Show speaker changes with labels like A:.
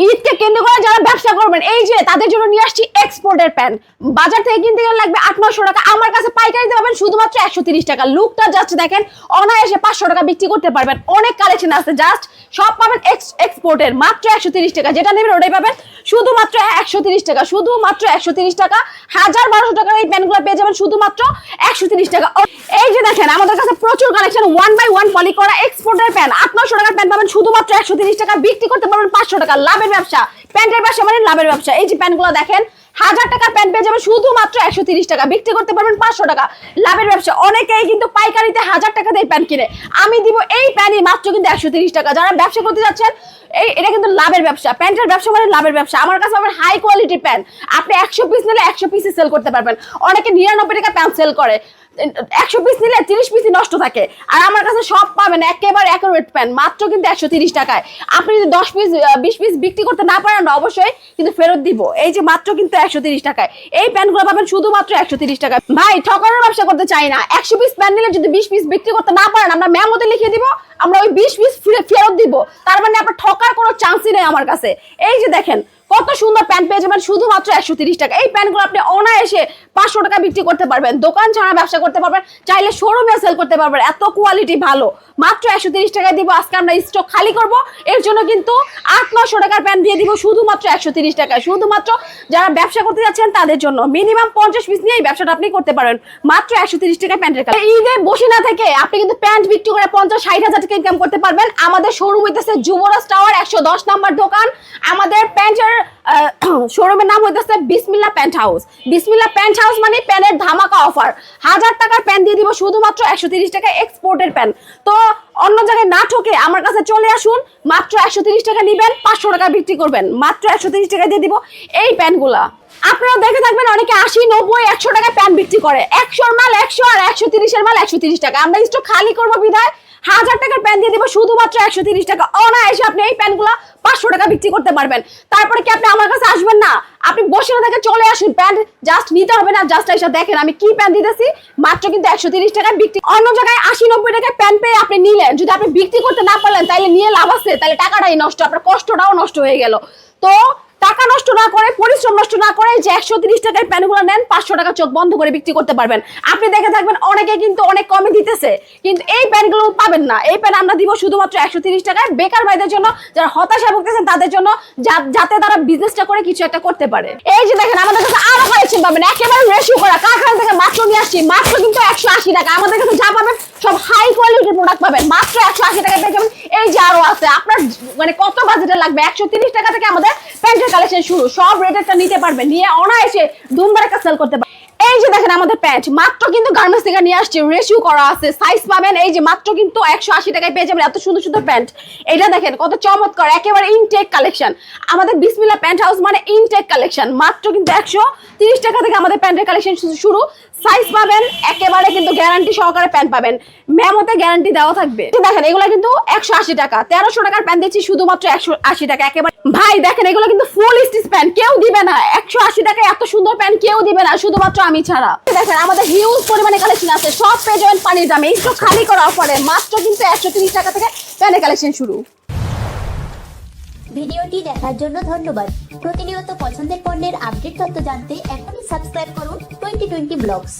A: ঈদকে কেন্দ্র করে যারা ব্যবসা করবেন এই যে তাদের জন্য নিয়ে আসছি এক্সপোর্টের প্যান্ট। বাজার থেকে কিনতে গেলে লাগবে 800-900 টাকা, আমার কাছে পাইকারিতে পাবেন শুধুমাত্র 130 টাকা। লুকটা জাস্ট দেখেন, অনায়াসে 500 টাকা বিক্রি করতে পারবেন। অনেক কালেকশন আছে, জাস্ট সব পাবেন এক্সপোর্টের মাত্র 130 টাকা। যেটা নেবেন ওটাই পাবেন শুধুমাত্র 130 টাকা, শুধুমাত্র 130 টাকা। 1000-1200 টাকার এই প্যান্টগুলো পেয়ে যাবেন শুধুমাত্র 130 টাকা। এই যে দেখেন আমাদের কাছে প্রচুর কালেকশন, 1/1 পলি করা এক্সপোর্টের প্যান্ট। 800-900 টাকার প্যান্ট পাবেন শুধুমাত্র 130 টাকা, বিক্রি করতে পারবেন 500 টাকা। লাভের ব্যবসা, প্যান্টের ব্যবসা মানে লাভের ব্যবসা। এই যে প্যান্টগুলো দেখেন, 1000 টাকার প্যান্ট পেয়ে যাবেন শুধুমাত্র 130 টাকা, বিক্রি করতে পারবেন 500 টাকা। লাভের ব্যবসা। অনেকেই কিন্তু পাইকারিতে 1000 টাকা দিয়ে প্যান্ট কিনে, আমি দিব এই প্যান্টই মাত্র কিন্তু 130 টাকা। যারা ব্যবসা করতে যাচ্ছেন এটা কিন্তু লাভের ব্যবসা। প্যান্টের ব্যবসা মানে লাভের ব্যবসা। আমার কাছে পাবেন হাই কোয়ালিটির প্যান্ট, আপনি 100 পিস নিলে 100 পিসই সেল করতে পারবেন। অনেকে 99 টাকা প্যান্ট সেল করে, 100 পিস নিলে 30 পিসই নষ্ট থাকে। আর আমার কাছে সব পাবেন একেবারে অ্যাকুরেট প্যান্ট মাত্র কিন্তু 130 টাকায়। আপনি যদি 10 পিস 20 পিস বিক্রি করতে না পারেন অবশ্যই কিন্তু ফেরত দিব। এই যে মাত্র কিন্তু 130 টাকায় এই প্যান্টগুলো পাবেন শুধুমাত্র 130 টাকায়। ভাই ঠকানোর ব্যবসা করতে চাই না, 100 পিস প্যান্ট নিলে যদি 20 পিস বিক্রি করতে না পারেন আমরা মেমোতে লিখে দিব, আমরা ওই 20 পিস ফেরত দিব। তার মানে আপনার ঠকার কোনো চান্সই নেই আমার কাছে। এই যে দেখেন কত সুন্দর প্যান্ট পেয়ে যাবেন শুধুমাত্র 130 টাকা। এই প্যান্টগুলো আপনি অনায়াসে 500 টাকা বিক্রি করতে পারবেন, দোকান ছাড়া ব্যবসা করতে পারবেন, চাইলে শোরুমে সেল করতে পারবেন। এত কোয়ালিটি ভালো, মাত্র 130 টাকায় দিব। আজকে আমরা স্টক খালি করব, এর জন্য কিন্তু 800-900 টাকার প্যান্ট দিয়ে দিব শুধুমাত্র 130 টাকায়। শুধুমাত্র যারা ব্যবসা করতে যাচ্ছেন তাদের জন্য মিনিমাম 50 পিস নিয়ে এই ব্যবসাটা আপনি করতে পারেন মাত্র 130 টাকায় প্যান্টের কাজ। ঈদে বসে না থেকে আপনি কিন্তু প্যান্ট বিক্রি করে 50-60 হাজার টাকা ইনকাম করতে পারবেন। আমাদের শোরুম হইতেছে যুবরাজ টাওয়ার 110 নম্বর দোকান। আমাদের প্যান্টের শোরুমের নাম হইতেছে বিসমিল্লাহ প্যান্ট হাউস। বিসমিল্লাহ প্যান্ট হাউস মানে প্যান্টের ধামাকা অফার। 1000 টাকার প্যান্ট দিয়ে দিব শুধুমাত্র 130 টাকা, এক্সপোর্টের প্যান্ট। তো অন্য জায়গায় না ঠকে আমার কাছে চলে আসুন, মাত্র 130 টাকা নিবেন, 500 টাকা বিক্রি করবেন, মাত্র 130 টাকা দিয়ে দিব এই প্যান্টগুলা। আপনারা দেখে থাকবেন অনেকে 80-90-100 টাকা প্যান্ট বিক্রি করে, 100 মাল 100 আর 130 মাল 130 টাকা। আমরা স্টক খালি করবো বিধায় 1000 টাকার প্যান্ট দিয়ে দিব শুধুমাত্র 130 টাকা। অনায়াসে আপনি এই প্যান্টগুলো 500 টাকা বিক্রি করতে পারবেন। তারপরে কি আপনি আমার কাছে আসবেন না? আপনি বসে না থেকে চলে আসুন, প্যান্ট জাস্ট নিতে হবে না, জাস্ট এসে দেখেন আমি কি প্যান্ট দিতেছি, মাত্র কিন্তু 130 টাকা বিক্রি। অন্য জায়গায় 80-90 টাকায় প্যান্ট পেয়ে আপনি নিলেন, যদি আপনি বিক্রি করতে না পারলেন তাহলে নিয়ে লাভ আছে? তাহলে টাকাটাই নষ্ট, আপনার কষ্টটাও নষ্ট হয়ে গেল। তো টাকা নষ্ট না করে, পরিশ্রম নষ্ট না করে যে 130 টাকার প্যান্টগুলো নেন, 500 টাকা চোখ বন্ধ করে বিক্রি করতে পারবেন। আপনি দেখে থাকবেন অনেকে কিন্তু অনেক কমে দিতেছে, কিন্তু এই প্যান্টগুলো পাবেন না। এই প্যান্ট আমরা দিব শুধুমাত্র 130 টাকায় বেকার ভাইদের জন্য, যারা হতাশায় ভুগতেছেন তাদের জন্য, যাতে তারা বিজনেসটা করে কিছু একটা করতে পারে। এই যে দেখেন আমাদের কাছে আরো কালেকশন পাবেন, একেবারে রেশিও করা কারখানা থেকে মাত্র নিয়ে আসছি, মাত্র কিন্তু 180 টাকা। আমাদের কাছে যা পাবেন সব হাই কোয়ালিটির প্রোডাক্ট পাবেন মাত্র 180 টাকা পেয়ে যাবেন। এই যে আরো আছে, আপনার মানে কত বাজেটে লাগবে, 130 টাকা থেকে আমাদের প্যান্টের কালেকশন শুরু। সব রেটেরটা নিতে পারবেন, নিয়ে অনায়াসে ধুমধারাক্কা সেল করতে পারবেন। এই যে দেখেন আমাদের প্যান্ট মাত্র কিন্তু গার্মেন্টস থেকে নিয়ে আসছে, রেশিও করা আছে, সাইজ পাবেন। এই যে মাত্র কিন্তু 180 টাকায় পেয়ে যাবেন এত সুন্দর সুন্দর প্যান্ট। এটা দেখেন কত চমৎকার, একেবারে ইনটেক কালেকশন। আমাদের বিসমিল্লাহ প্যান্ট হাউস মানে ইনটেক কালেকশন। মাত্র কিন্তু 130 টাকা থেকে আমাদের প্যান্টের কালেকশন শুরু। সাইজ পাবেন একেবারে কিন্তু গ্যারান্টি সহকারে প্যান্ট পাবেন, মেমোতে গ্যারান্টি দেওয়া থাকবে। দেখেন এগুলো কিন্তু 180 টাকা, 1300 টাকার প্যান্ট দিচ্ছি শুধুমাত্র 180 টাকা একেবারে। ভাই দেখেন এগুলো কিন্তু ফুল স্টিচ প্যান্ট, কেউ দিবে না 180 টাকায় এত সুন্দর প্যান্ট, কেউ দিবে না শুধুমাত্র আমি ছাড়া। দেখেন আমাদের হিউজ পরিমাণে কালেকশন আছে, সব পেয়ে যাবেন পানির দামে। স্টক খালি করা অফারে মাত্র কিন্তু 130 টাকা থেকে প্যান্টের কালেকশন শুরু।
B: ভিডিওটি দেখার জন্য ধন্যবাদ। প্রতিনিয়ত পছন্দের পণ্যের আপডেট তথ্য জানতে এখনই সাবস্ক্রাইব করুন 2020 ব্লগস।